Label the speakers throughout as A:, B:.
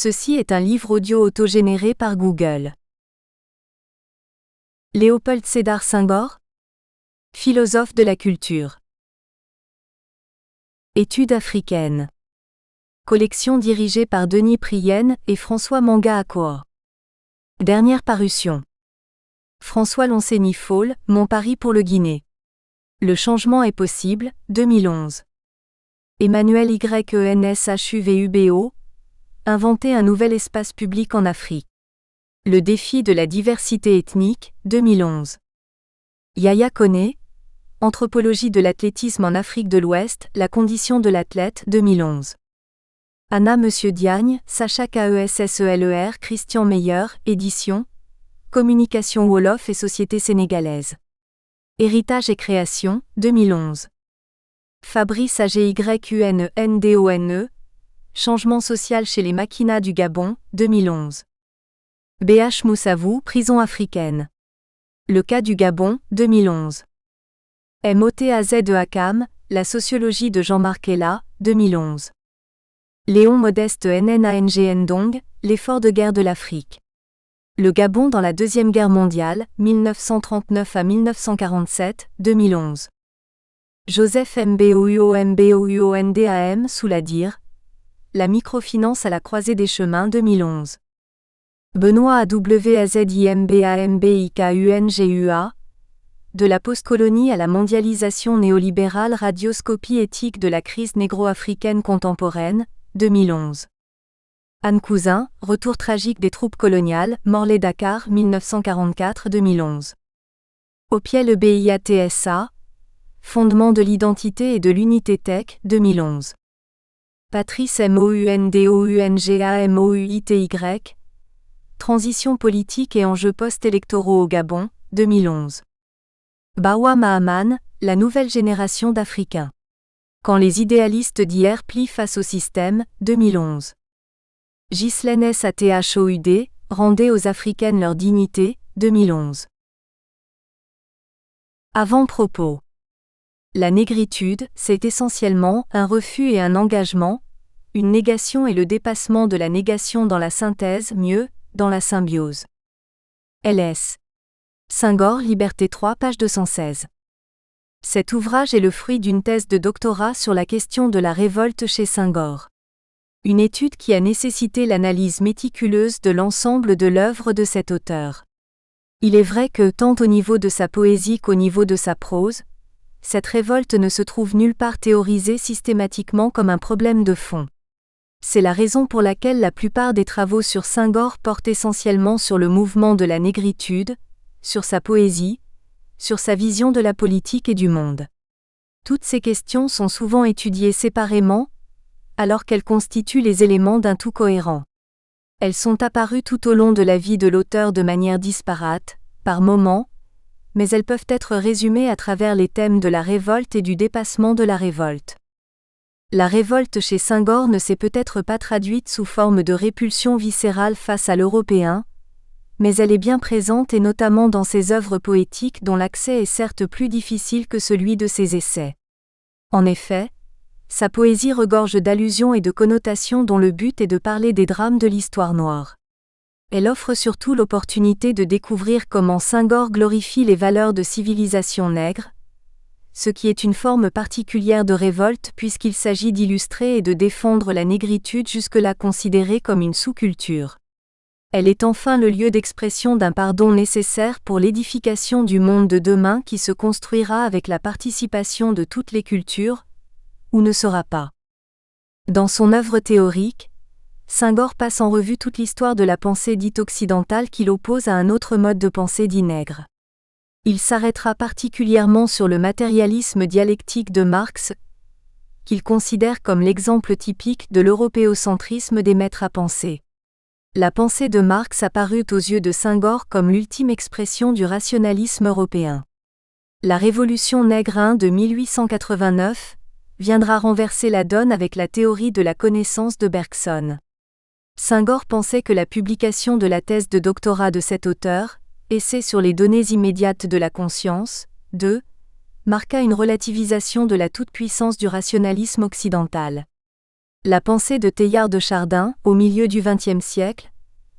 A: Ceci est un livre audio autogénéré par Google. Léopold Sédar Senghor, philosophe de la culture. Études africaines. Collection dirigée par Denis Prienne et François Manga-Akor. Dernière parution. François Lonceny-Faul, Mon pari pour le Guinée. Le changement est possible, 2011. Emmanuel Yennshuvubo, Inventer un nouvel espace public en Afrique. Le défi de la diversité ethnique, 2011. Yaya Kone, Anthropologie de l'athlétisme en Afrique de l'Ouest, la condition de l'athlète, 2011. Anna Monsieur Diagne, Sacha Kesseler, Christian Meyer, édition, Communication Wolof et Société sénégalaise. Héritage et création, 2011. Fabrice Agyndone, Changement social chez les Makinas du Gabon, 2011. BH Moussavou, Prison africaine. Le cas du Gabon, 2011. Motaz Hakam, La sociologie de Jean-Marc Ella, 2011. Léon Modeste Nnang Ndong, L'effort de guerre de l'Afrique. Le Gabon dans la Deuxième Guerre mondiale, 1939 à 1947, 2011. Joseph Mbouondam Souladir, La microfinance à la croisée des chemins, 2011. Benoît Awzimbambikungua, De la postcolonie à la mondialisation néolibérale, radioscopie éthique de la crise négro-africaine contemporaine, 2011. Anne Cousin, Retour tragique des troupes coloniales, Morlaix-Dakar, 1944-2011. Opiel BIATSA, Fondement de l'identité et de l'unité tech, 2011. Patrice Moundongamouity, Transition politique et enjeux post-électoraux au Gabon, 2011. Bawa Mahaman, La nouvelle génération d'Africains. Quand les idéalistes d'hier plient face au système, 2011. Ghislaine Sathoud, Rendez aux Africaines leur dignité, 2011. Avant-propos. La négritude, c'est essentiellement un refus et un engagement, une négation et le dépassement de la négation dans la synthèse, mieux, dans la symbiose. L.S. Senghor, Liberté 3, page 216. Cet ouvrage est le fruit d'une thèse de doctorat sur la question de la révolte chez Senghor. Une étude qui a nécessité l'analyse méticuleuse de l'ensemble de l'œuvre de cet auteur. Il est vrai que, tant au niveau de sa poésie qu'au niveau de sa prose, cette révolte ne se trouve nulle part théorisée systématiquement comme un problème de fond. C'est la raison pour laquelle la plupart des travaux sur Senghor portent essentiellement sur le mouvement de la négritude, sur sa poésie, sur sa vision de la politique et du monde. Toutes ces questions sont souvent étudiées séparément, alors qu'elles constituent les éléments d'un tout cohérent. Elles sont apparues tout au long de la vie de l'auteur de manière disparate, par moments, mais elles peuvent être résumées à travers les thèmes de la révolte et du dépassement de la révolte. La révolte chez Senghor ne s'est peut-être pas traduite sous forme de répulsion viscérale face à l'Européen, mais elle est bien présente et notamment dans ses œuvres poétiques dont l'accès est certes plus difficile que celui de ses essais. En effet, sa poésie regorge d'allusions et de connotations dont le but est de parler des drames de l'histoire noire. Elle offre surtout l'opportunité de découvrir comment Senghor glorifie les valeurs de civilisation nègre, ce qui est une forme particulière de révolte puisqu'il s'agit d'illustrer et de défendre la négritude jusque-là considérée comme une sous-culture. Elle est enfin le lieu d'expression d'un pardon nécessaire pour l'édification du monde de demain qui se construira avec la participation de toutes les cultures, ou ne sera pas. Dans son œuvre théorique, Senghor passe en revue toute l'histoire de la pensée dite occidentale qu'il oppose à un autre mode de pensée dit nègre. Il s'arrêtera particulièrement sur le matérialisme dialectique de Marx, qu'il considère comme l'exemple typique de l'européocentrisme des maîtres à penser. La pensée de Marx apparut aux yeux de Senghor comme l'ultime expression du rationalisme européen. La révolution nègre de 1889 viendra renverser la donne avec la théorie de la connaissance de Bergson. Senghor pensait que la publication de la thèse de doctorat de cet auteur, Essai sur les données immédiates de la conscience, 2, marqua une relativisation de la toute-puissance du rationalisme occidental. La pensée de Teilhard de Chardin, au milieu du XXe siècle,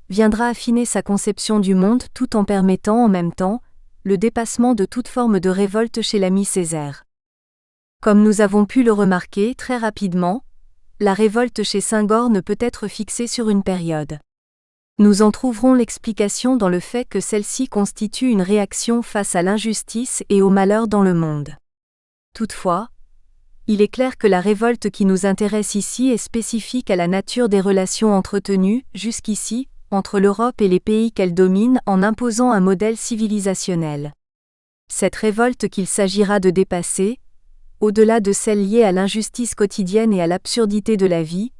A: viendra affiner sa conception du monde tout en permettant en même temps le dépassement de toute forme de révolte chez l'ami Césaire. Comme nous avons pu le remarquer très rapidement, la révolte chez Senghor ne peut être fixée sur une période. Nous en trouverons l'explication dans le fait que celle-ci constitue une réaction face à l'injustice et au malheur dans le monde. Toutefois, il est clair que la révolte qui nous intéresse ici est spécifique à la nature des relations entretenues, jusqu'ici, entre l'Europe et les pays qu'elle domine en imposant un modèle civilisationnel. Cette révolte qu'il s'agira de dépasser, au-delà de celle liée à l'injustice quotidienne et à l'absurdité de la vie,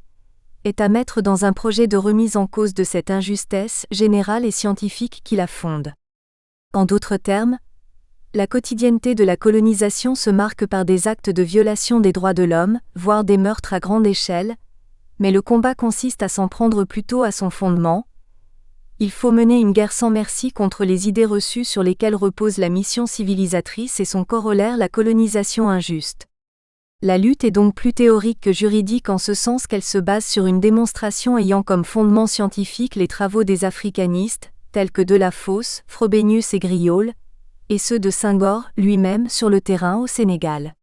A: est à mettre dans un projet de remise en cause de cette injustice générale et scientifique qui la fonde. En d'autres termes, la quotidienneté de la colonisation se marque par des actes de violation des droits de l'homme, voire des meurtres à grande échelle, mais le combat consiste à s'en prendre plutôt à son fondement. Il faut mener une guerre sans merci contre les idées reçues sur lesquelles repose la mission civilisatrice et son corollaire la colonisation injuste. La lutte est donc plus théorique que juridique en ce sens qu'elle se base sur une démonstration ayant comme fondement scientifique les travaux des africanistes, tels que Delafosse, Frobenius et Griaule, et ceux de Senghor lui-même sur le terrain au Sénégal.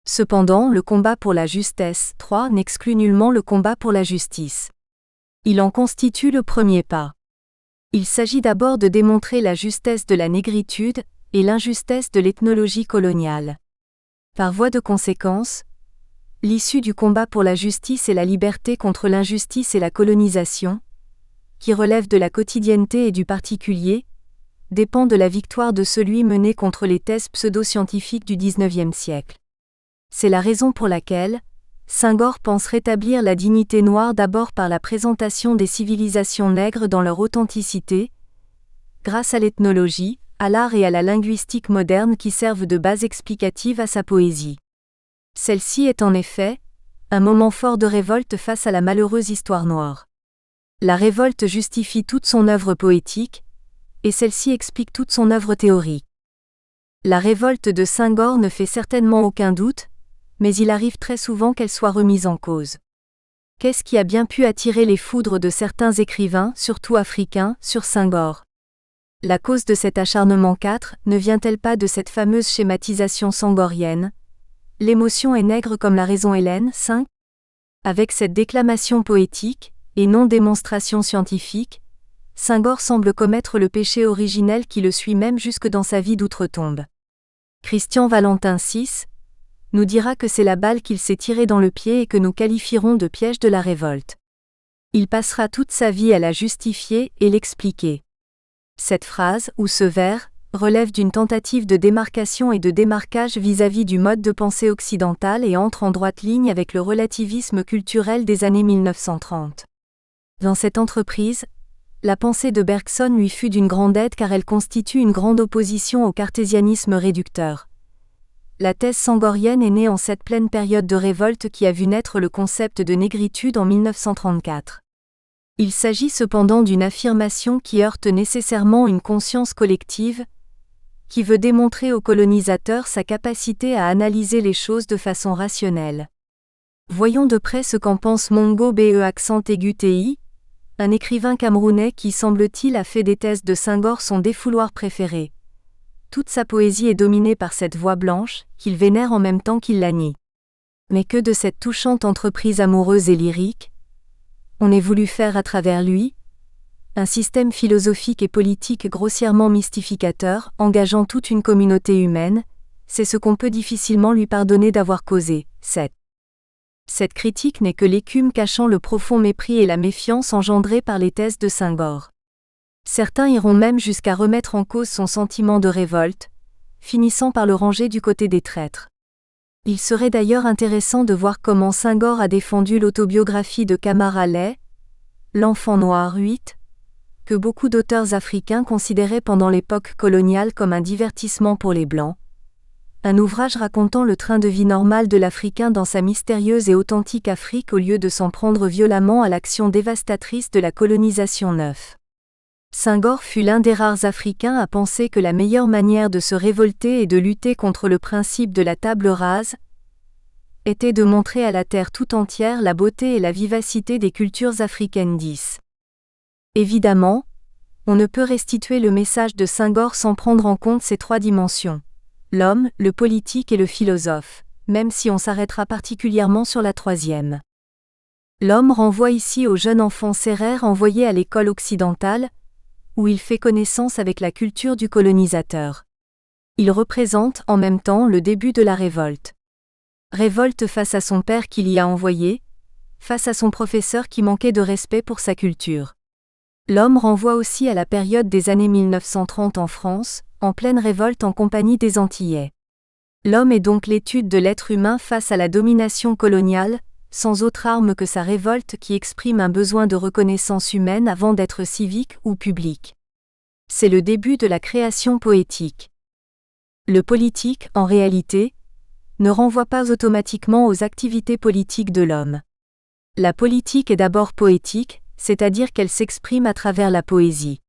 A: Cependant, le combat pour la justesse 3 n'exclut nullement le combat pour la justice. Il en constitue le premier pas. Il s'agit d'abord de démontrer la justesse de la négritude et l'injustesse de l'ethnologie coloniale. Par voie de conséquence, l'issue du combat pour la justice et la liberté contre l'injustice et la colonisation, qui relève de la quotidienneté et du particulier, dépend de la victoire de celui mené contre les thèses pseudo-scientifiques du XIXe siècle. C'est la raison pour laquelle Senghor pense rétablir la dignité noire d'abord par la présentation des civilisations nègres dans leur authenticité, grâce à l'ethnologie, à l'art et à la linguistique moderne qui servent de base explicative à sa poésie. Celle-ci est en effet un moment fort de révolte face à la malheureuse histoire noire. La révolte justifie toute son œuvre poétique, et celle-ci explique toute son œuvre théorique. La révolte de Senghor ne fait certainement aucun doute, mais il arrive très souvent qu'elle soit remise en cause. Qu'est-ce qui a bien pu attirer les foudres de certains écrivains, surtout africains, sur Senghor ? La cause de cet acharnement 4 ne vient-elle pas de cette fameuse schématisation senghorienne ? L'émotion est nègre comme la raison hélène 5 ? Avec cette déclamation poétique, et non démonstration scientifique, Senghor semble commettre le péché originel qui le suit même jusque dans sa vie d'outre-tombe. Christian Valentin VI nous dira que c'est la balle qu'il s'est tirée dans le pied et que nous qualifierons de piège de la révolte. Il passera toute sa vie à la justifier et l'expliquer. Cette phrase, ou ce vers, relève d'une tentative de démarcation et de démarquage vis-à-vis du mode de pensée occidental et entre en droite ligne avec le relativisme culturel des années 1930. Dans cette entreprise, la pensée de Bergson lui fut d'une grande aide car elle constitue une grande opposition au cartésianisme réducteur. La thèse senghorienne est née en cette pleine période de révolte qui a vu naître le concept de négritude en 1934. Il s'agit cependant d'une affirmation qui heurte nécessairement une conscience collective, qui veut démontrer au colonisateur sa capacité à analyser les choses de façon rationnelle. Voyons de près ce qu'en pense Mongo Be-accent-aigu-ti, un écrivain camerounais qui semble-t-il a fait des thèses de Senghor son défouloir préféré. Toute sa poésie est dominée par cette voix blanche, qu'il vénère en même temps qu'il la nie. Mais que de cette touchante entreprise amoureuse et lyrique, on ait voulu faire à travers lui un système philosophique et politique grossièrement mystificateur, engageant toute une communauté humaine, c'est ce qu'on peut difficilement lui pardonner d'avoir causé. Cette critique n'est que l'écume cachant le profond mépris et la méfiance engendrés par les thèses de Senghor. Certains iront même jusqu'à remettre en cause son sentiment de révolte, finissant par le ranger du côté des traîtres. Il serait d'ailleurs intéressant de voir comment Senghor a défendu l'autobiographie de Kamara Lay, L'Enfant Noir 8, que beaucoup d'auteurs africains considéraient pendant l'époque coloniale comme un divertissement pour les Blancs, un ouvrage racontant le train de vie normal de l'Africain dans sa mystérieuse et authentique Afrique au lieu de s'en prendre violemment à l'action dévastatrice de la colonisation neuve. Senghor fut l'un des rares Africains à penser que la meilleure manière de se révolter et de lutter contre le principe de la table rase était de montrer à la terre tout entière la beauté et la vivacité des cultures africaines. 10. Évidemment, on ne peut restituer le message de Senghor sans prendre en compte ces trois dimensions: l'homme, le politique et le philosophe, même si on s'arrêtera particulièrement sur la troisième. L'homme renvoie ici au jeune enfant Serer envoyé à l'école occidentale, où il fait connaissance avec la culture du colonisateur. Il représente en même temps le début de la révolte. Révolte face à son père qui l'y a envoyé, face à son professeur qui manquait de respect pour sa culture. L'homme renvoie aussi à la période des années 1930 en France, en pleine révolte en compagnie des Antillais. L'homme est donc l'étude de l'être humain face à la domination coloniale, sans autre arme que sa révolte qui exprime un besoin de reconnaissance humaine avant d'être civique ou public. C'est le début de la création poétique. Le politique, en réalité, ne renvoie pas automatiquement aux activités politiques de l'homme. La politique est d'abord poétique, c'est-à-dire qu'elle s'exprime à travers la poésie.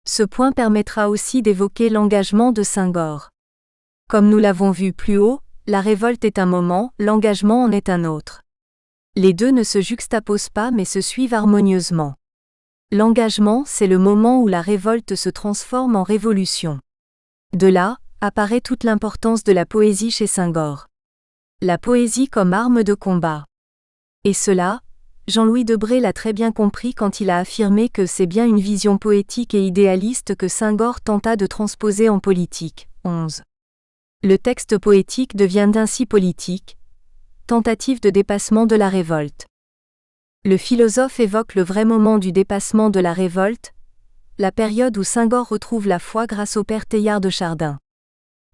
A: Ce point permettra aussi d'évoquer l'engagement de Senghor. Comme nous l'avons vu plus haut, la révolte est un moment, l'engagement en est un autre. Les deux ne se juxtaposent pas mais se suivent harmonieusement. L'engagement, c'est le moment où la révolte se transforme en révolution. De là, apparaît toute l'importance de la poésie chez Senghor. La poésie comme arme de combat. Et cela, Jean-Louis Debré l'a très bien compris quand il a affirmé que c'est bien une vision poétique et idéaliste que Senghor tenta de transposer en politique. 11. Le texte poétique devient ainsi politique, tentative de dépassement de la révolte. Le philosophe évoque le vrai moment du dépassement de la révolte, la période où Senghor retrouve la foi grâce au père Teilhard de Chardin.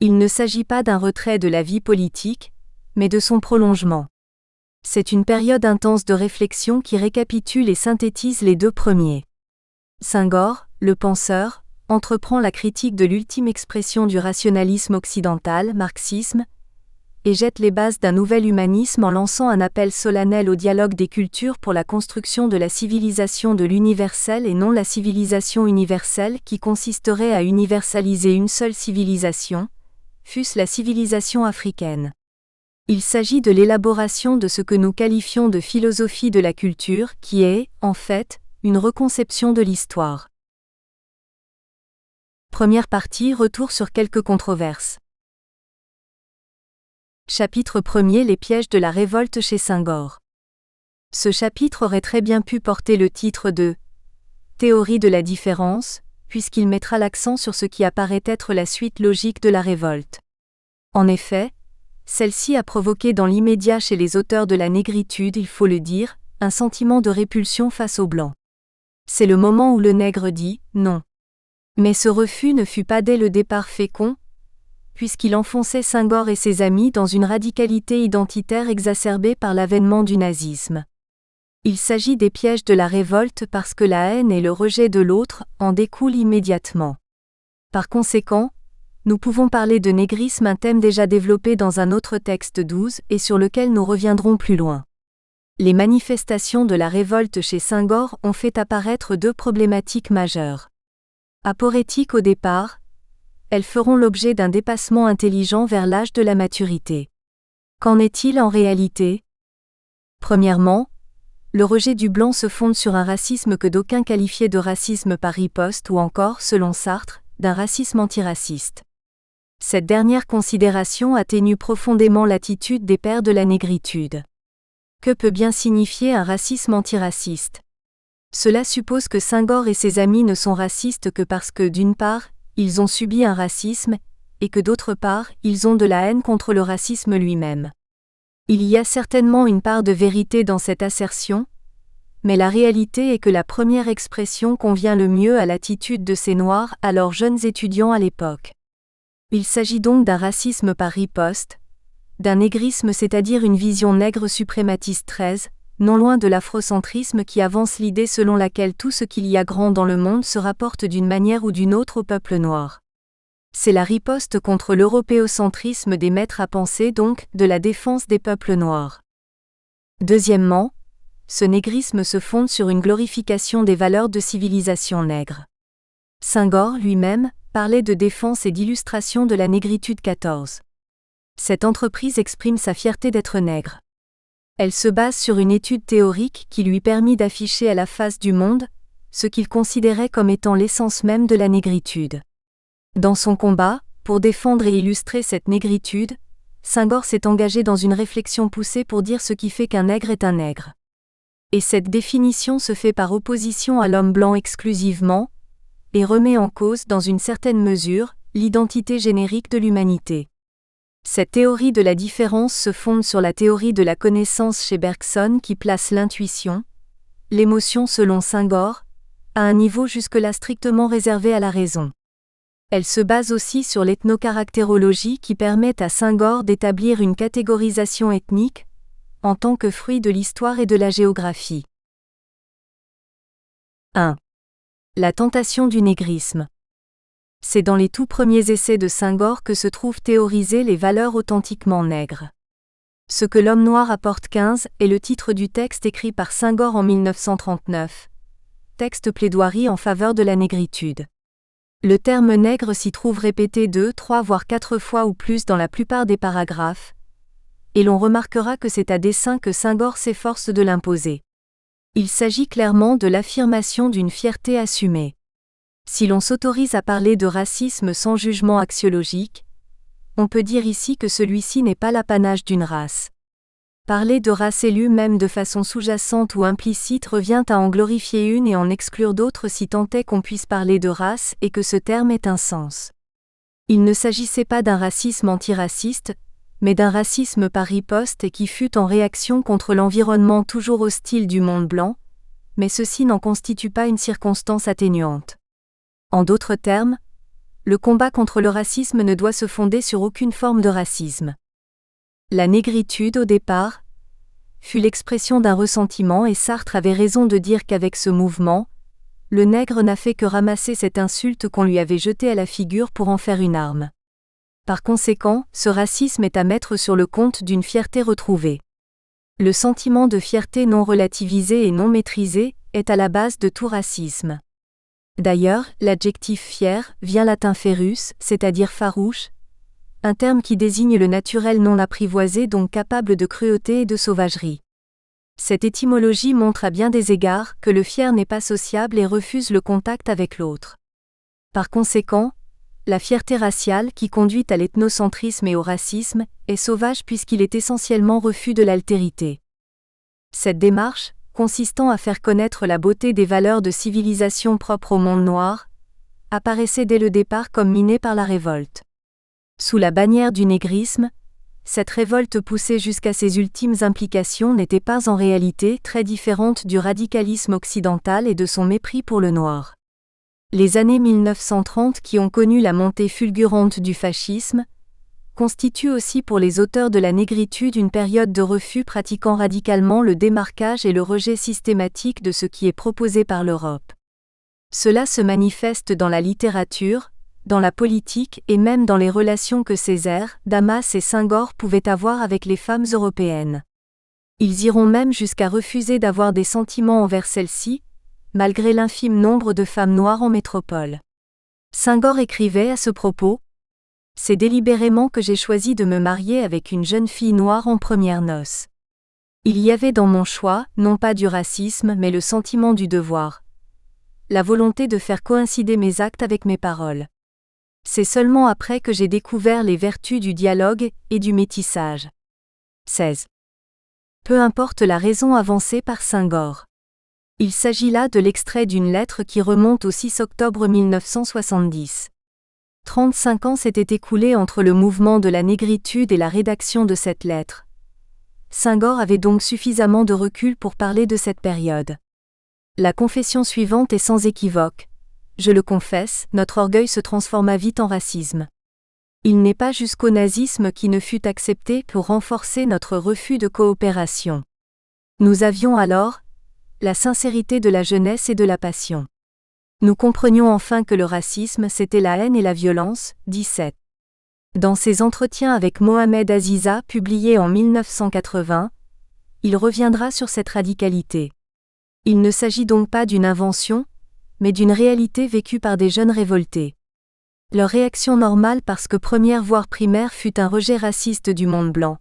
A: Il ne s'agit pas d'un retrait de la vie politique, mais de son prolongement. C'est une période intense de réflexion qui récapitule et synthétise les deux premiers. Senghor, le penseur, entreprend la critique de l'ultime expression du rationalisme occidental, marxisme, et jette les bases d'un nouvel humanisme en lançant un appel solennel au dialogue des cultures pour la construction de la civilisation de l'universel et non la civilisation universelle qui consisterait à universaliser une seule civilisation, fût-ce la civilisation africaine. Il s'agit de l'élaboration de ce que nous qualifions de philosophie de la culture qui est, en fait, une reconception de l'histoire. Première partie, retour sur quelques controverses. Chapitre 1er, les pièges de la révolte chez Senghor. Ce chapitre aurait très bien pu porter le titre de « Théorie de la différence », puisqu'il mettra l'accent sur ce qui apparaît être la suite logique de la révolte. En effet, celle-ci a provoqué dans l'immédiat chez les auteurs de la négritude, il faut le dire, un sentiment de répulsion face aux Blancs. C'est le moment où le nègre dit « non ». Mais ce refus ne fut pas dès le départ fécond, puisqu'il enfonçait Senghor et ses amis dans une radicalité identitaire exacerbée par l'avènement du nazisme. Il s'agit des pièges de la révolte parce que la haine et le rejet de l'autre en découlent immédiatement. Par conséquent, nous pouvons parler de négrisme, un thème déjà développé dans un autre texte 12 et sur lequel nous reviendrons plus loin. Les manifestations de la révolte chez Senghor ont fait apparaître deux problématiques majeures. Aporétiques au départ, elles feront l'objet d'un dépassement intelligent vers l'âge de la maturité. Qu'en est-il en réalité ? Premièrement, le rejet du blanc se fonde sur un racisme que d'aucuns qualifiaient de racisme par riposte ou encore, selon Sartre, d'un racisme antiraciste. Cette dernière considération atténue profondément l'attitude des pères de la négritude. Que peut bien signifier un racisme antiraciste ? Cela suppose que Senghor et ses amis ne sont racistes que parce que, d'une part, ils ont subi un racisme, et que d'autre part, ils ont de la haine contre le racisme lui-même. Il y a certainement une part de vérité dans cette assertion, mais la réalité est que la première expression convient le mieux à l'attitude de ces Noirs, alors jeunes étudiants à l'époque. Il s'agit donc d'un racisme par riposte, d'un négrisme, c'est-à-dire une vision nègre suprématiste 13, non loin de l'afrocentrisme qui avance l'idée selon laquelle tout ce qu'il y a grand dans le monde se rapporte d'une manière ou d'une autre au peuple noir. C'est la riposte contre l'européocentrisme des maîtres à penser donc, de la défense des peuples noirs. Deuxièmement, ce négrisme se fonde sur une glorification des valeurs de civilisation nègre. Senghor lui-même parlait de défense et d'illustration de la négritude 14. Cette entreprise exprime sa fierté d'être nègre. Elle se base sur une étude théorique qui lui permit d'afficher à la face du monde ce qu'il considérait comme étant l'essence même de la négritude. Dans son combat, pour défendre et illustrer cette négritude, Senghor s'est engagé dans une réflexion poussée pour dire ce qui fait qu'un nègre est un nègre. Et cette définition se fait par opposition à l'homme blanc exclusivement, et remet en cause dans une certaine mesure l'identité générique de l'humanité. Cette théorie de la différence se fonde sur la théorie de la connaissance chez Bergson qui place l'intuition, l'émotion selon Senghor, à un niveau jusque-là strictement réservé à la raison. Elle se base aussi sur l'ethnocaractérologie qui permet à Senghor d'établir une catégorisation ethnique, en tant que fruit de l'histoire et de la géographie. 1. La tentation du négrisme. C'est dans les tout premiers essais de Senghor que se trouvent théorisées les valeurs authentiquement nègres. Ce que l'homme noir apporte 15 est le titre du texte écrit par Senghor en 1939. Texte plaidoirie en faveur de la négritude. Le terme nègre s'y trouve répété 2, 3 voire 4 fois ou plus dans la plupart des paragraphes, et l'on remarquera que c'est à dessein que Senghor s'efforce de l'imposer. Il s'agit clairement de l'affirmation d'une fierté assumée. Si l'on s'autorise à parler de racisme sans jugement axiologique, on peut dire ici que celui-ci n'est pas l'apanage d'une race. Parler de race élue même de façon sous-jacente ou implicite revient à en glorifier une et en exclure d'autres si tant est qu'on puisse parler de race et que ce terme ait un sens. Il ne s'agissait pas d'un racisme antiraciste, mais d'un racisme par riposte et qui fut en réaction contre l'environnement toujours hostile du monde blanc, mais ceci n'en constitue pas une circonstance atténuante. En d'autres termes, le combat contre le racisme ne doit se fonder sur aucune forme de racisme. La négritude, au départ, fut l'expression d'un ressentiment et Sartre avait raison de dire qu'avec ce mouvement, le nègre n'a fait que ramasser cette insulte qu'on lui avait jetée à la figure pour en faire une arme. Par conséquent, ce racisme est à mettre sur le compte d'une fierté retrouvée. Le sentiment de fierté non relativisé et non maîtrisé est à la base de tout racisme. D'ailleurs, l'adjectif fier vient latin ferus, c'est-à-dire farouche, un terme qui désigne le naturel non apprivoisé donc capable de cruauté et de sauvagerie. Cette étymologie montre à bien des égards que le fier n'est pas sociable et refuse le contact avec l'autre. Par conséquent, la fierté raciale qui conduit à l'ethnocentrisme et au racisme est sauvage puisqu'il est essentiellement refus de l'altérité. Cette démarche, consistant à faire connaître la beauté des valeurs de civilisation propres au monde noir, apparaissait dès le départ comme minée par la révolte. Sous la bannière du négrisme, cette révolte poussée jusqu'à ses ultimes implications n'était pas en réalité très différente du radicalisme occidental et de son mépris pour le noir. Les années 1930 qui ont connu la montée fulgurante du fascisme, constituent aussi pour les auteurs de la négritude une période de refus pratiquant radicalement le démarquage et le rejet systématique de ce qui est proposé par l'Europe. Cela se manifeste dans la littérature, dans la politique et même dans les relations que Césaire, Damas et Senghor pouvaient avoir avec les femmes européennes. Ils iront même jusqu'à refuser d'avoir des sentiments envers celles-ci, malgré l'infime nombre de femmes noires en métropole. Senghor écrivait à ce propos : « C'est délibérément que j'ai choisi de me marier avec une jeune fille noire en premières noces. Il y avait dans mon choix, non pas du racisme mais le sentiment du devoir. La volonté de faire coïncider mes actes avec mes paroles. C'est seulement après que j'ai découvert les vertus du dialogue et du métissage. » 16. Peu importe la raison avancée par Senghor. Il s'agit là de l'extrait d'une lettre qui remonte au 6 octobre 1970. 35 ans s'étaient écoulés entre le mouvement de la négritude et la rédaction de cette lettre. Senghor avait donc suffisamment de recul pour parler de cette période. La confession suivante est sans équivoque. Je le confesse, notre orgueil se transforma vite en racisme. Il n'est pas jusqu'au nazisme qui ne fut accepté pour renforcer notre refus de coopération. Nous avions alors la sincérité de la jeunesse et de la passion. Nous comprenions enfin que le racisme c'était la haine et la violence. 17. Dans ses entretiens avec Mohamed Aziza publiés en 1980, il reviendra sur cette radicalité. Il ne s'agit donc pas d'une invention, mais d'une réalité vécue par des jeunes révoltés. Leur réaction normale parce que première voire primaire fut un rejet raciste du monde blanc.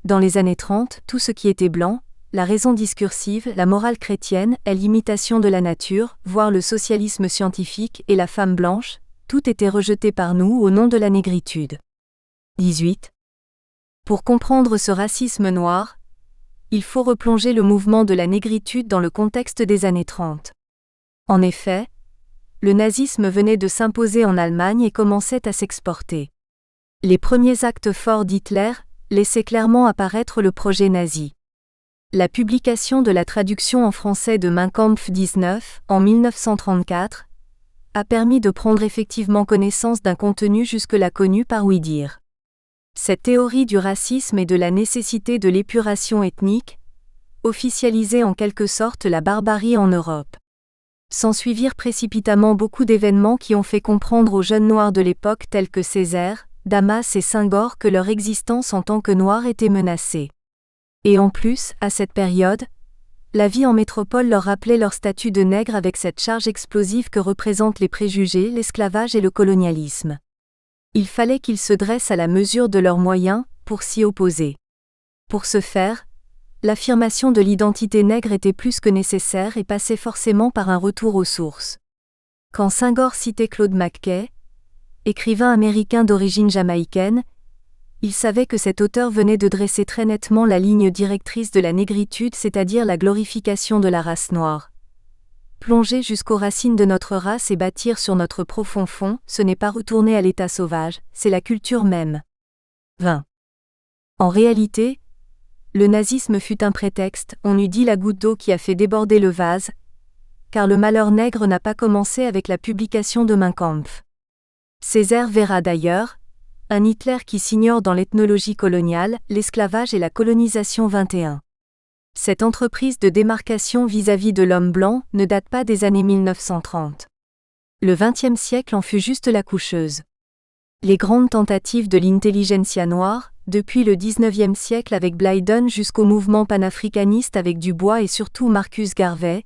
A: Dans les années 30, tout ce qui était blanc, la raison discursive, la morale chrétienne, est l'imitation de la nature, voire le socialisme scientifique et la femme blanche, tout était rejeté par nous au nom de la négritude. 18. Pour comprendre ce racisme noir, il faut replonger le mouvement de la négritude dans le contexte des années 30. En effet, le nazisme venait de s'imposer en Allemagne et commençait à s'exporter. Les premiers actes forts d'Hitler laissaient clairement apparaître le projet nazi. La publication de la traduction en français de Mein Kampf 19, en 1934, a permis de prendre effectivement connaissance d'un contenu jusque-là connu par ouï-dire. Cette théorie du racisme et de la nécessité de l'épuration ethnique officialisait en quelque sorte la barbarie en Europe. S'ensuivirent précipitamment beaucoup d'événements qui ont fait comprendre aux jeunes noirs de l'époque tels que Césaire, Damas et Senghor que leur existence en tant que noirs était menacée. Et en plus, à cette période, la vie en métropole leur rappelait leur statut de nègre avec cette charge explosive que représentent les préjugés, l'esclavage et le colonialisme. Il fallait qu'ils se dressent à la mesure de leurs moyens, pour s'y opposer. Pour ce faire, l'affirmation de l'identité nègre était plus que nécessaire et passait forcément par un retour aux sources. Quand Senghor citait Claude McKay, écrivain américain d'origine jamaïcaine, il savait que cet auteur venait de dresser très nettement la ligne directrice de la négritude, c'est-à-dire la glorification de la race noire. Plonger jusqu'aux racines de notre race et bâtir sur notre profond fond, ce n'est pas retourner à l'état sauvage, c'est la culture même. 20. En réalité, le nazisme fut un prétexte, on eût dit la goutte d'eau qui a fait déborder le vase, car le malheur nègre n'a pas commencé avec la publication de Mein Kampf. Césaire verra d'ailleurs un Hitler qui s'ignore dans l'ethnologie coloniale, l'esclavage et la colonisation 21. Cette entreprise de démarcation vis-à-vis de l'homme blanc ne date pas des années 1930. Le XXe siècle en fut juste la coucheuse. Les grandes tentatives de l'intelligentsia noire, depuis le XIXe siècle avec Blyden jusqu'au mouvement panafricaniste avec Dubois et surtout Marcus Garvey,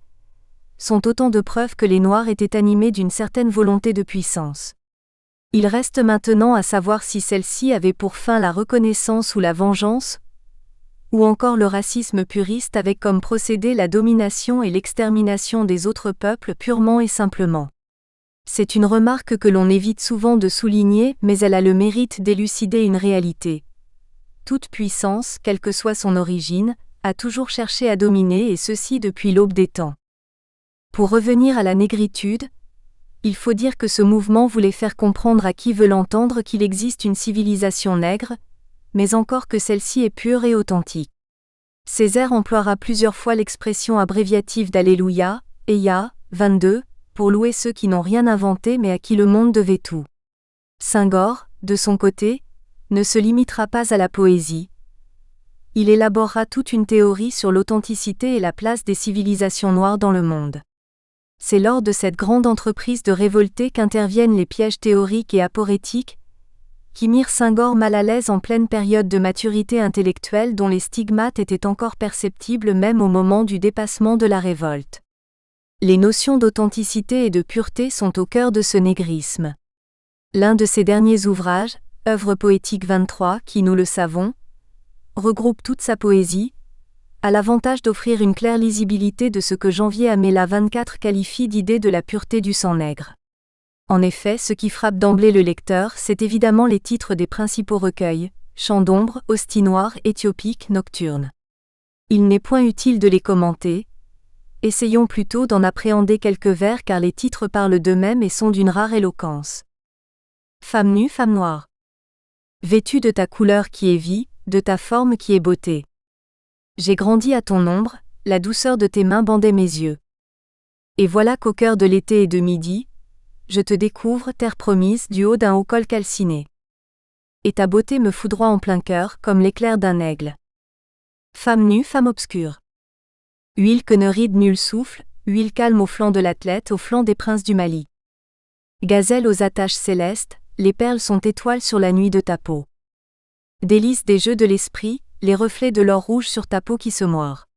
A: sont autant de preuves que les Noirs étaient animés d'une certaine volonté de puissance. Il reste maintenant à savoir si celle-ci avait pour fin la reconnaissance ou la vengeance, ou encore le racisme puriste avec comme procédé la domination et l'extermination des autres peuples purement et simplement. C'est une remarque que l'on évite souvent de souligner, mais elle a le mérite d'élucider une réalité. Toute puissance, quelle que soit son origine, a toujours cherché à dominer et ceci depuis l'aube des temps. Pour revenir à la négritude, il faut dire que ce mouvement voulait faire comprendre à qui veut l'entendre qu'il existe une civilisation nègre, mais encore que celle-ci est pure et authentique. Césaire emploiera plusieurs fois l'expression abréviative d'Alléluia, Eya, 22, pour louer ceux qui n'ont rien inventé mais à qui le monde devait tout. Senghor, de son côté, ne se limitera pas à la poésie. Il élaborera toute une théorie sur l'authenticité et la place des civilisations noires dans le monde. C'est lors de cette grande entreprise de révolter qu'interviennent les pièges théoriques et aporétiques, qui mirent Senghor mal à l'aise en pleine période de maturité intellectuelle dont les stigmates étaient encore perceptibles même au moment du dépassement de la révolte. Les notions d'authenticité et de pureté sont au cœur de ce négrisme. L'un de ses derniers ouvrages, Œuvre poétique 23, qui nous le savons, regroupe toute sa poésie, a l'avantage d'offrir une claire lisibilité de ce que Janvier Amela 24 qualifie d'idée de la pureté du sang nègre. En effet, ce qui frappe d'emblée le lecteur, c'est évidemment les titres des principaux recueils, Chants d'ombre, Hostie noire, Éthiopique, Nocturne. Il n'est point utile de les commenter. Essayons plutôt d'en appréhender quelques vers car les titres parlent d'eux-mêmes et sont d'une rare éloquence. Femme nue, femme noire. Vêtue de ta couleur qui est vie, de ta forme qui est beauté. J'ai grandi à ton ombre, la douceur de tes mains bandait mes yeux. Et voilà qu'au cœur de l'été et de midi, je te découvre, terre promise, du haut d'un haut col calciné. Et ta beauté me foudroie en plein cœur, comme l'éclair d'un aigle. Femme nue, femme obscure. Huile que ne ride nul souffle, huile calme au flanc de l'athlète, au flanc des princes du Mali. Gazelle aux attaches célestes, les perles sont étoiles sur la nuit de ta peau. Délices des jeux de l'esprit, les reflets de l'or rouge sur ta peau qui se moire.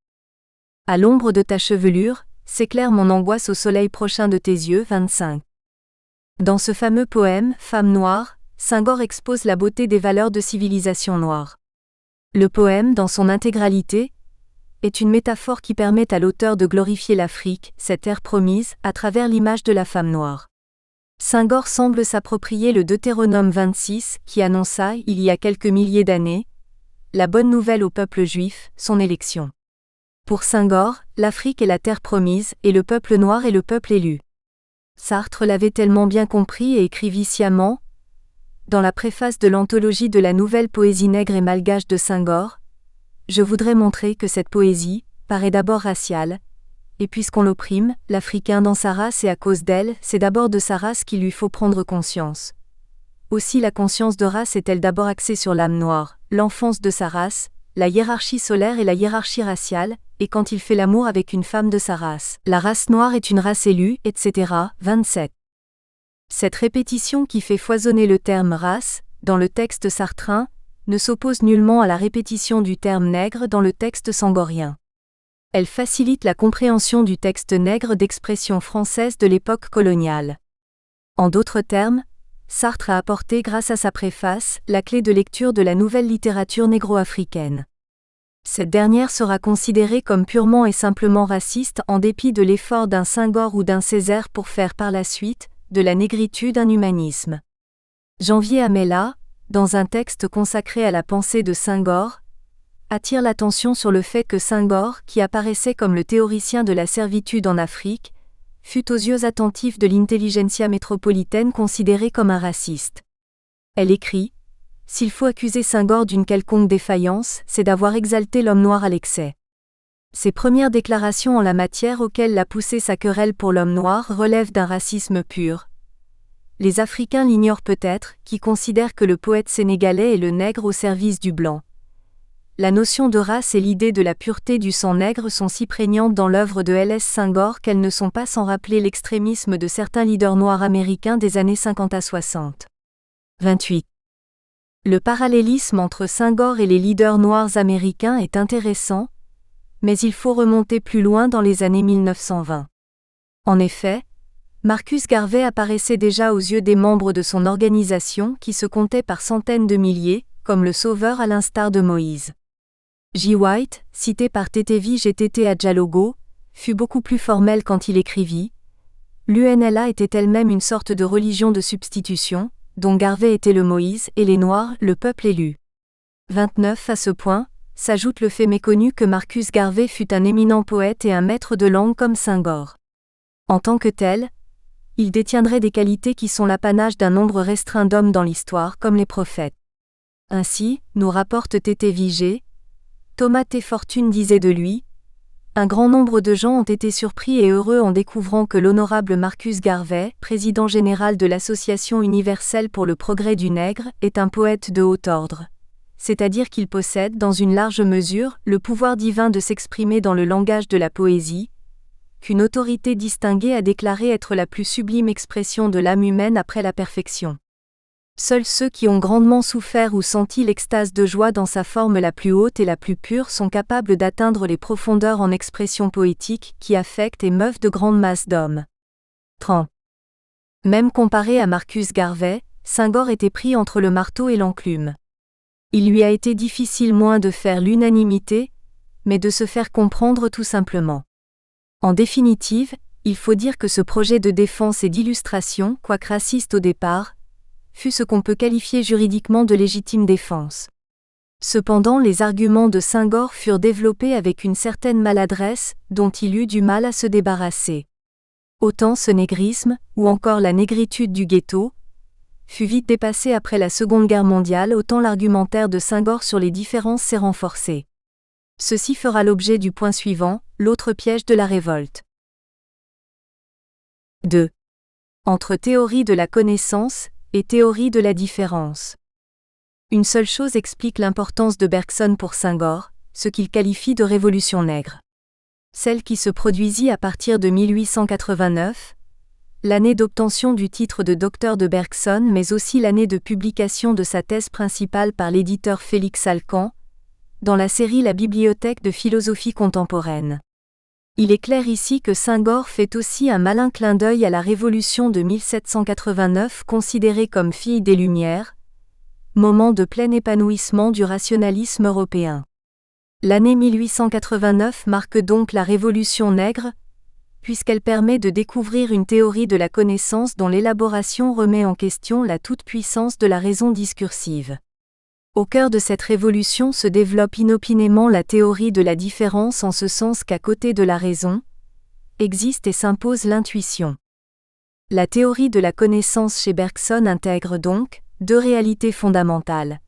A: À l'ombre de ta chevelure, s'éclaire mon angoisse au soleil prochain de tes yeux 25. Dans ce fameux poème, Femme noire, Senghor expose la beauté des valeurs de civilisation noire. Le poème, dans son intégralité, est une métaphore qui permet à l'auteur de glorifier l'Afrique, cette terre promise, à travers l'image de la femme noire. Senghor semble s'approprier le Deutéronome 26, qui annonça, il y a quelques milliers d'années, la bonne nouvelle au peuple juif, son élection. Pour Senghor, l'Afrique est la terre promise, et le peuple noir est le peuple élu. Sartre l'avait tellement bien compris et écrivit sciemment, dans la préface de l'anthologie de la nouvelle poésie nègre et malgache de Senghor, « Je voudrais montrer que cette poésie paraît d'abord raciale, et puisqu'on l'opprime, l'Africain dans sa race et à cause d'elle, c'est d'abord de sa race qu'il lui faut prendre conscience. Aussi la conscience de race est-elle d'abord axée sur l'âme noire, l'enfance de sa race, la hiérarchie solaire et la hiérarchie raciale, et quand il fait l'amour avec une femme de sa race, la race noire est une race élue, etc. 27. Cette répétition qui fait foisonner le terme race, dans le texte sartrin, ne s'oppose nullement à la répétition du terme nègre dans le texte senghorien. Elle facilite la compréhension du texte nègre d'expression française de l'époque coloniale. En d'autres termes, Sartre a apporté grâce à sa préface la clé de lecture de la nouvelle littérature négro-africaine. Cette dernière sera considérée comme purement et simplement raciste en dépit de l'effort d'un Senghor ou d'un Césaire pour faire par la suite de la négritude un humanisme. Janvier Amela, dans un texte consacré à la pensée de Senghor, attire l'attention sur le fait que Senghor, qui apparaissait comme le théoricien de la servitude en Afrique, fut aux yeux attentifs de l'intelligentsia métropolitaine considéré comme un raciste. Elle écrit « S'il faut accuser Senghor d'une quelconque défaillance, c'est d'avoir exalté l'homme noir à l'excès. » Ses premières déclarations en la matière auxquelles l'a poussé sa querelle pour l'homme noir relèvent d'un racisme pur. Les Africains l'ignorent peut-être, qui considèrent que le poète sénégalais est le nègre au service du blanc. La notion de race et l'idée de la pureté du sang nègre sont si prégnantes dans l'œuvre de L.S. Senghor qu'elles ne sont pas sans rappeler l'extrémisme de certains leaders noirs américains des années 50 à 60. 28. Le parallélisme entre Senghor et les leaders noirs américains est intéressant, mais il faut remonter plus loin dans les années 1920. En effet, Marcus Garvey apparaissait déjà aux yeux des membres de son organisation qui se comptaient par centaines de milliers, comme le sauveur à l'instar de Moïse. J. White, cité par TTV GTT Adjalogo, fut beaucoup plus formel quand il écrivit « L'UNLA était elle-même une sorte de religion de substitution, dont Garvey était le Moïse et les Noirs, le peuple élu. » 29. À ce point, s'ajoute le fait méconnu que Marcus Garvey fut un éminent poète et un maître de langue comme Senghor. En tant que tel, il détiendrait des qualités qui sont l'apanage d'un nombre restreint d'hommes dans l'histoire comme les prophètes. Ainsi, nous rapporte TTVG, Thomas T. Fortune disait de lui « Un grand nombre de gens ont été surpris et heureux en découvrant que l'honorable Marcus Garvey, président général de l'Association universelle pour le progrès du nègre, est un poète de haut ordre. C'est-à-dire qu'il possède, dans une large mesure, le pouvoir divin de s'exprimer dans le langage de la poésie, qu'une autorité distinguée a déclaré être la plus sublime expression de l'âme humaine après la perfection. Seuls ceux qui ont grandement souffert ou senti l'extase de joie dans sa forme la plus haute et la plus pure sont capables d'atteindre les profondeurs en expression poétique qui affectent et meuvent de grandes masses d'hommes. 30. Même comparé à Marcus Garvey, Senghor était pris entre le marteau et l'enclume. Il lui a été difficile moins de faire l'unanimité, mais de se faire comprendre tout simplement. En définitive, il faut dire que ce projet de défense et d'illustration, quoique raciste au départ, fut ce qu'on peut qualifier juridiquement de légitime défense. Cependant, les arguments de Senghor furent développés avec une certaine maladresse, dont il eut du mal à se débarrasser. Autant ce négrisme, ou encore la négritude du ghetto, fut vite dépassé après la Seconde Guerre mondiale, autant l'argumentaire de Senghor sur les différences s'est renforcé. Ceci fera l'objet du point suivant, l'autre piège de la révolte. 2. Entre théorie de la connaissance et théorie de la différence. Une seule chose explique l'importance de Bergson pour Senghor, ce qu'il qualifie de révolution nègre. Celle qui se produisit à partir de 1889, l'année d'obtention du titre de docteur de Bergson mais aussi l'année de publication de sa thèse principale par l'éditeur Félix Alcan, dans la série La Bibliothèque de philosophie contemporaine. Il est clair ici que Senghor fait aussi un malin clin d'œil à la Révolution de 1789 considérée comme fille des Lumières, moment de plein épanouissement du rationalisme européen. L'année 1889 marque donc la Révolution nègre, puisqu'elle permet de découvrir une théorie de la connaissance dont l'élaboration remet en question la toute-puissance de la raison discursive. Au cœur de cette révolution se développe inopinément la théorie de la différence en ce sens qu'à côté de la raison, existe et s'impose l'intuition. La théorie de la connaissance chez Bergson intègre donc deux réalités fondamentales.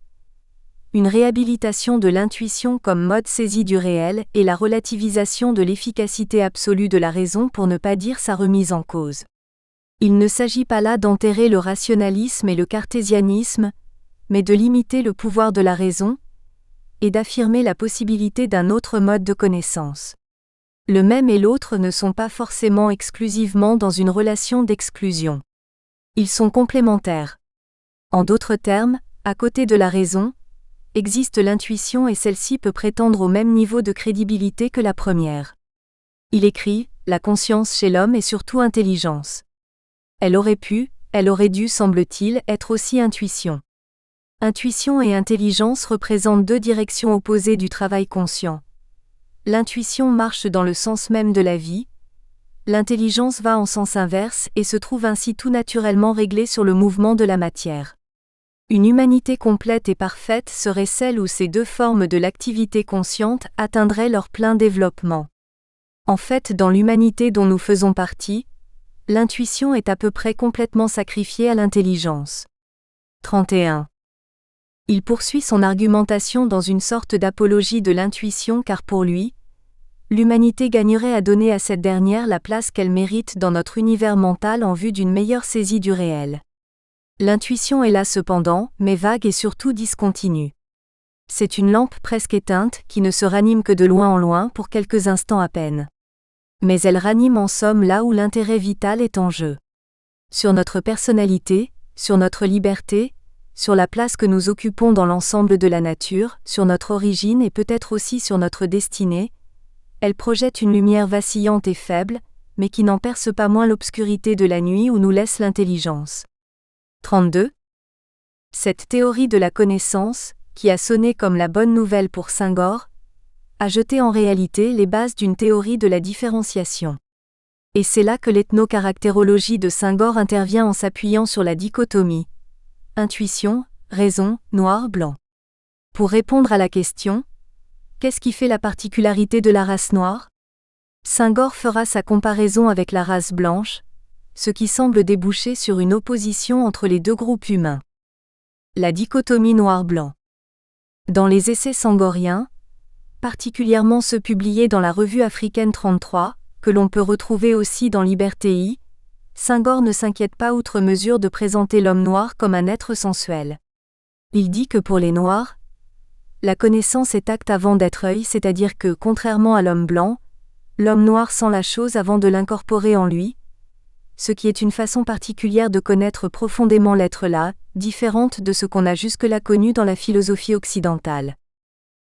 A: Une réhabilitation de l'intuition comme mode saisi du réel et la relativisation de l'efficacité absolue de la raison pour ne pas dire sa remise en cause. Il ne s'agit pas là d'enterrer le rationalisme et le cartésianisme, mais de limiter le pouvoir de la raison, et d'affirmer la possibilité d'un autre mode de connaissance. Le même et l'autre ne sont pas forcément exclusivement dans une relation d'exclusion. Ils sont complémentaires. En d'autres termes, à côté de la raison, existe l'intuition et celle-ci peut prétendre au même niveau de crédibilité que la première. Il écrit, la conscience chez l'homme est surtout intelligence. Elle aurait dû, semble-t-il, être aussi intuition. Intuition et intelligence représentent deux directions opposées du travail conscient. L'intuition marche dans le sens même de la vie, l'intelligence va en sens inverse et se trouve ainsi tout naturellement réglée sur le mouvement de la matière. Une humanité complète et parfaite serait celle où ces deux formes de l'activité consciente atteindraient leur plein développement. En fait, dans l'humanité dont nous faisons partie, l'intuition est à peu près complètement sacrifiée à l'intelligence. 31. Il poursuit son argumentation dans une sorte d'apologie de l'intuition car pour lui, l'humanité gagnerait à donner à cette dernière la place qu'elle mérite dans notre univers mental en vue d'une meilleure saisie du réel. L'intuition est là cependant, mais vague et surtout discontinue. C'est une lampe presque éteinte qui ne se ranime que de loin en loin pour quelques instants à peine. Mais elle ranime en somme là où l'intérêt vital est en jeu. Sur notre personnalité, sur notre liberté, sur la place que nous occupons dans l'ensemble de la nature, sur notre origine et peut-être aussi sur notre destinée, elle projette une lumière vacillante et faible, mais qui n'en perce pas moins l'obscurité de la nuit où nous laisse l'intelligence. 32. Cette théorie de la connaissance, qui a sonné comme la bonne nouvelle pour Senghor, a jeté en réalité les bases d'une théorie de la différenciation. Et c'est là que l'ethnocaractérologie de Senghor intervient en s'appuyant sur la dichotomie intuition, raison, noir-blanc. Pour répondre à la question « Qu'est-ce qui fait la particularité de la race noire ?» Senghor fera sa comparaison avec la race blanche, ce qui semble déboucher sur une opposition entre les deux groupes humains. La dichotomie noir-blanc. Dans les essais senghoriens, particulièrement ceux publiés dans la Revue africaine 33, que l'on peut retrouver aussi dans Liberté I, Senghor ne s'inquiète pas outre mesure de présenter l'homme noir comme un être sensuel. Il dit que pour les Noirs, la connaissance est acte avant d'être œil, c'est-à-dire que, contrairement à l'homme blanc, l'homme noir sent la chose avant de l'incorporer en lui, ce qui est une façon particulière de connaître profondément l'être-là, différente de ce qu'on a jusque-là connu dans la philosophie occidentale.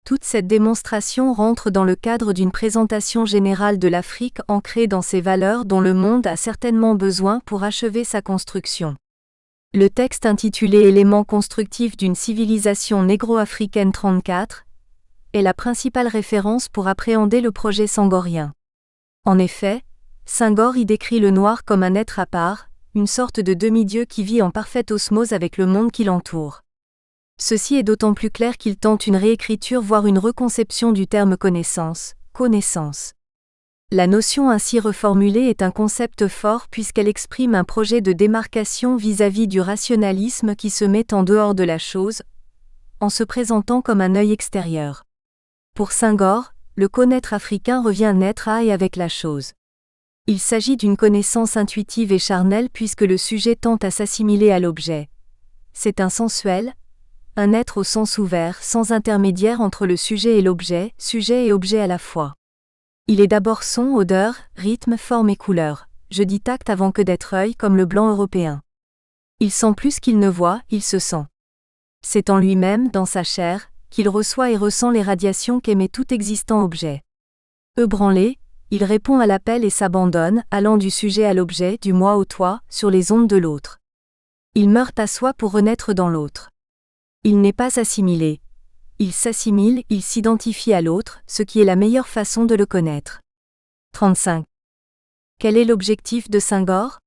A: Toute cette démonstration rentre dans le cadre d'une présentation générale de l'Afrique ancrée dans ses valeurs dont le monde a certainement besoin pour achever sa construction. Le texte intitulé Éléments constructifs d'une civilisation négro-africaine 34 est la principale référence pour appréhender le projet senghorien. En effet, Senghor y décrit le noir comme un être à part, une sorte de demi-dieu qui vit en parfaite osmose avec le monde qui l'entoure. Ceci est d'autant plus clair qu'il tente une réécriture voire une reconception du terme connaissance. La notion ainsi reformulée est un concept fort puisqu'elle exprime un projet de démarcation vis-à-vis du rationalisme qui se met en dehors de la chose, en se présentant comme un œil extérieur. Pour Senghor, le connaître africain revient naître à et avec la chose. Il s'agit d'une connaissance intuitive et charnelle puisque le sujet tente à s'assimiler à l'objet. C'est un sensuel, un être au sens ouvert, sans intermédiaire entre le sujet et l'objet, sujet et objet à la fois. Il est d'abord son, odeur, rythme, forme et couleur. Je dis tact avant que d'être œil comme le blanc européen. Il sent plus qu'il ne voit, il se sent. C'est en lui-même, dans sa chair, qu'il reçoit et ressent les radiations qu'émet tout existant objet. Ébranlé, Il répond à l'appel et s'abandonne, allant du sujet à l'objet, du moi au toi, sur les ondes de l'autre. Il meurt à soi pour renaître dans l'autre. Il n'est pas assimilé. Il s'assimile, il s'identifie à l'autre, ce qui est la meilleure façon de le connaître. 35. Quel est l'objectif de Senghor ?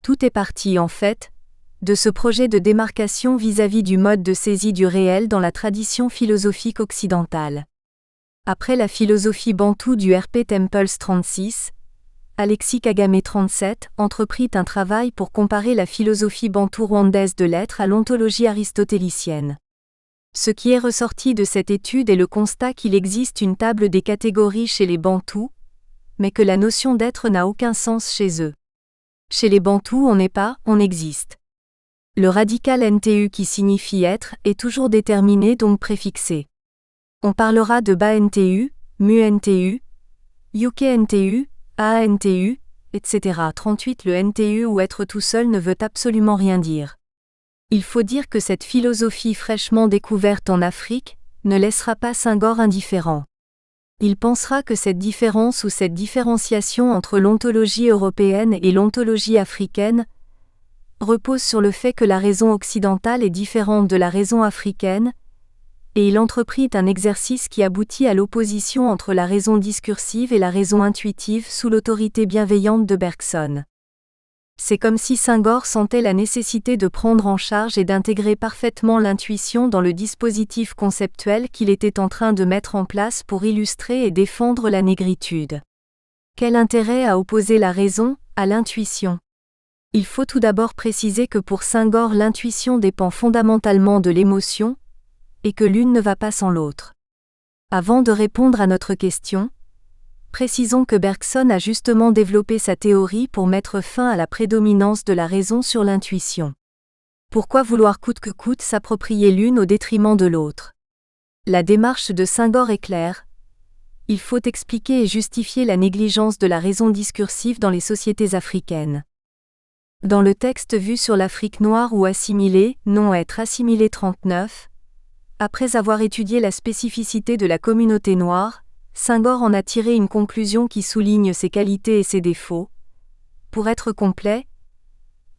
A: Tout est parti, en fait, de ce projet de démarcation vis-à-vis du mode de saisie du réel dans la tradition philosophique occidentale. Après la philosophie bantoue du R.P. Temples 36, Alexis Kagame 37 entreprit un travail pour comparer la philosophie bantoue rwandaise de l'être à l'ontologie aristotélicienne. Ce qui est ressorti de cette étude est le constat qu'il existe une table des catégories chez les bantous, mais que la notion d'être n'a aucun sens chez eux. Chez les bantous on n'est pas, on existe. Le radical NTU qui signifie être est toujours déterminé donc préfixé. On parlera de bas NTU, mu NTU, UK NTU, AA NTU, etc. 38 Le NTU ou être tout seul ne veut absolument rien dire. Il faut dire que cette philosophie fraîchement découverte en Afrique ne laissera pas Senghor indifférent. Il pensera que cette différence ou cette différenciation entre l'ontologie européenne et l'ontologie africaine repose sur le fait que la raison occidentale est différente de la raison africaine, et il entreprit un exercice qui aboutit à l'opposition entre la raison discursive et la raison intuitive sous l'autorité bienveillante de Bergson. C'est comme si Senghor sentait la nécessité de prendre en charge et d'intégrer parfaitement l'intuition dans le dispositif conceptuel qu'il était en train de mettre en place pour illustrer et défendre la négritude. Quel intérêt à opposer la raison à l'intuition ? Il faut tout d'abord préciser que pour Senghor l'intuition dépend fondamentalement de l'émotion, et que l'une ne va pas sans l'autre. Avant de répondre à notre question, précisons que Bergson a justement développé sa théorie pour mettre fin à la prédominance de la raison sur l'intuition. Pourquoi vouloir coûte que coûte s'approprier l'une au détriment de l'autre ? La démarche de Senghor est claire. Il faut expliquer et justifier la négligence de la raison discursive dans les sociétés africaines. Dans le texte vu sur l'Afrique noire ou assimilée, non-être assimilé 39, après avoir étudié la spécificité de la communauté noire, Senghor en a tiré une conclusion qui souligne ses qualités et ses défauts. Pour être complet,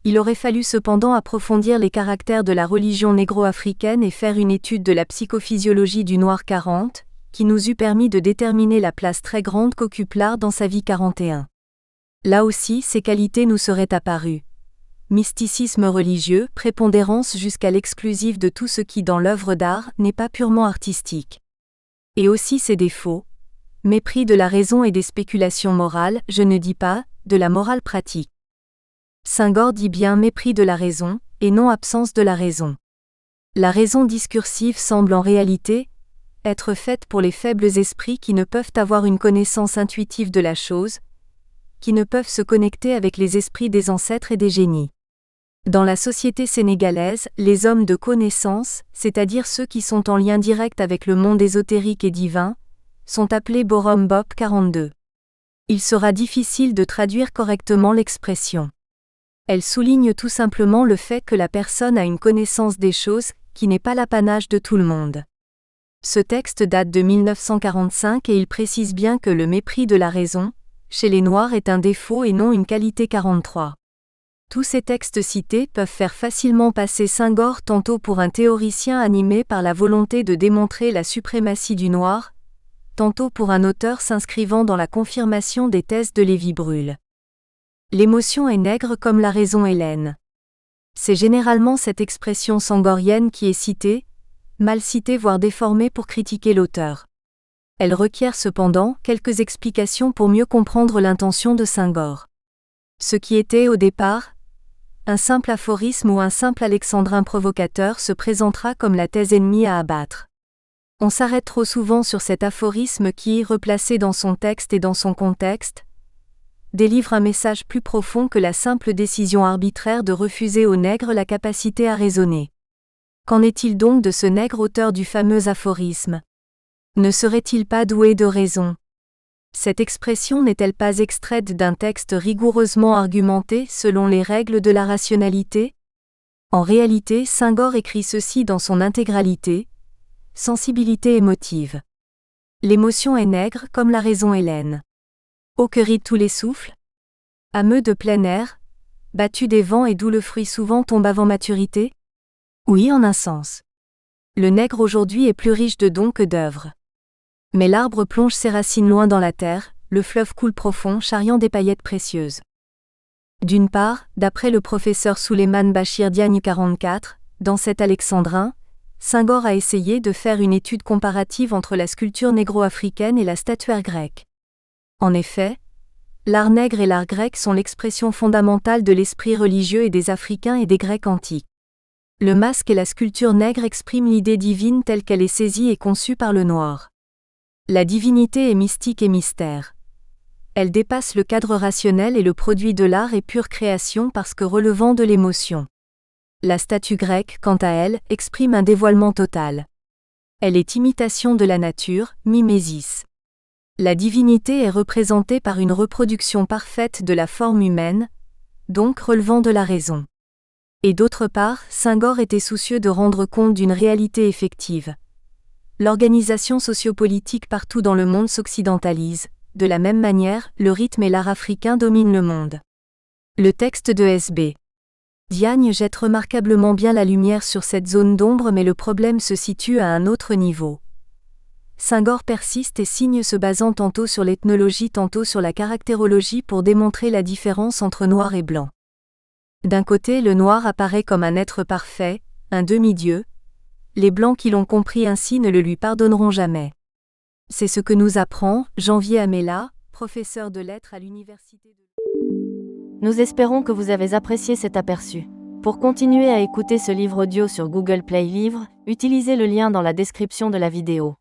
A: il aurait fallu cependant approfondir les caractères de la religion négro-africaine et faire une étude de la psychophysiologie du noir 40, qui nous eût permis de déterminer la place très grande qu'occupe l'art dans sa vie 41. Là aussi, ces qualités nous seraient apparues. Mysticisme religieux, prépondérance jusqu'à l'exclusive de tout ce qui dans l'œuvre d'art n'est pas purement artistique. Et aussi ses défauts. Mépris de la raison et des spéculations morales, je ne dis pas, de la morale pratique. Senghor dit bien mépris de la raison, et non absence de la raison. La raison discursive semble en réalité être faite pour les faibles esprits qui ne peuvent avoir une connaissance intuitive de la chose, qui ne peuvent se connecter avec les esprits des ancêtres et des génies. Dans la société sénégalaise, les hommes de connaissance, c'est-à-dire ceux qui sont en lien direct avec le monde ésotérique et divin, sont appelés Borom Bop 42. Il sera difficile de traduire correctement l'expression. Elle souligne tout simplement le fait que la personne a une connaissance des choses qui n'est pas l'apanage de tout le monde. Ce texte date de 1945 et il précise bien que le mépris de la raison, chez les Noirs est un défaut et non une qualité 43. Tous ces textes cités peuvent faire facilement passer Senghor tantôt pour un théoricien animé par la volonté de démontrer la suprématie du noir, tantôt pour un auteur s'inscrivant dans la confirmation des thèses de Lévi-Brûle. L'émotion est nègre comme la raison est laine. C'est généralement cette expression senghorienne qui est citée, mal citée voire déformée pour critiquer l'auteur. Elle requiert cependant quelques explications pour mieux comprendre l'intention de Senghor. Ce qui était au départ un simple aphorisme ou un simple alexandrin provocateur se présentera comme la thèse ennemie à abattre. On s'arrête trop souvent sur cet aphorisme qui, replacé dans son texte et dans son contexte, délivre un message plus profond que la simple décision arbitraire de refuser aux nègres la capacité à raisonner. Qu'en est-il donc de ce nègre auteur du fameux aphorisme ? Ne serait-il pas doué de raison ? Cette expression n'est-elle pas extraite d'un texte rigoureusement argumenté selon les règles de la rationalité ? En réalité, Senghor écrit ceci dans son intégralité. Sensibilité émotive. L'émotion est nègre comme la raison est laine. Eau que ride tous les souffles? Ameux de plein air, battu des vents et d'où le fruit souvent tombe avant maturité? Oui, en un sens. Le nègre aujourd'hui est plus riche de dons que d'œuvres. Mais l'arbre plonge ses racines loin dans la terre, le fleuve coule profond charriant des paillettes précieuses. D'une part, d'après le professeur Souleymane Bachir Diagne 44, dans cet alexandrin, Senghor a essayé de faire une étude comparative entre la sculpture négro-africaine et la statuaire grecque. En effet, l'art nègre et l'art grec sont l'expression fondamentale de l'esprit religieux et des Africains et des Grecs antiques. Le masque et la sculpture nègre expriment l'idée divine telle qu'elle est saisie et conçue par le noir. La divinité est mystique et mystère. Elle dépasse le cadre rationnel et le produit de l'art est pure création parce que relevant de l'émotion. La statue grecque, quant à elle, exprime un dévoilement total. Elle est imitation de la nature, mimésis. La divinité est représentée par une reproduction parfaite de la forme humaine, donc relevant de la raison. Et d'autre part, Senghor était soucieux de rendre compte d'une réalité effective. L'organisation sociopolitique partout dans le monde s'occidentalise. De la même manière, le rythme et l'art africain dominent le monde. Le texte de S.B. Diagne jette remarquablement bien la lumière sur cette zone d'ombre mais le problème se situe à un autre niveau. Senghor persiste et signe se basant tantôt sur l'ethnologie tantôt sur la caractérologie pour démontrer la différence entre noir et blanc. D'un côté, le noir apparaît comme un être parfait, un demi-dieu. Les blancs qui l'ont compris ainsi ne le lui pardonneront jamais. C'est ce que nous apprend Janvier Amela, professeur de lettres à l'université de...
B: Nous espérons que vous avez apprécié cet aperçu. Pour continuer à écouter ce livre audio sur Google Play Livres, utilisez le lien dans la description de la vidéo.